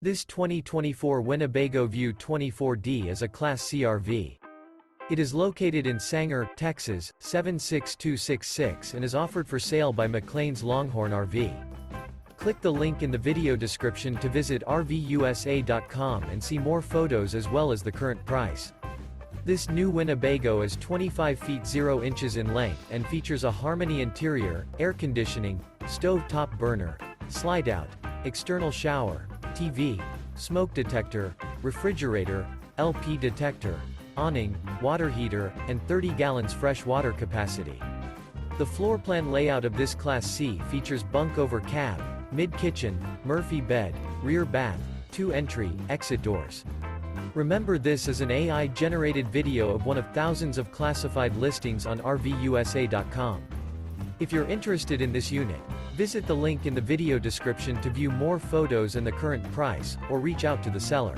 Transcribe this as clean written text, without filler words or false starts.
This 2024 Winnebago View 24D is a Class C RV. It is located in Sanger, Texas, 76266 and is offered for sale by McClain's Longhorn RV. Click the link in the video description to visit RVUSA.com and see more photos as well as the current price. This new Winnebago is 25 feet 0 inches in length and features a Harmony interior, air conditioning, stove-top burner, slide-out, external shower, TV, smoke detector, refrigerator, LP detector, awning, water heater, and 30 gallons fresh water capacity. The floor plan layout of this Class C features bunk over cab, mid-kitchen, Murphy bed, rear bath, 2 entry, exit doors. Remember, this is an AI-generated video of one of thousands of classified listings on RVUSA.com. If you're interested in this unit, visit the link in the video description to view more photos and the current price, or reach out to the seller.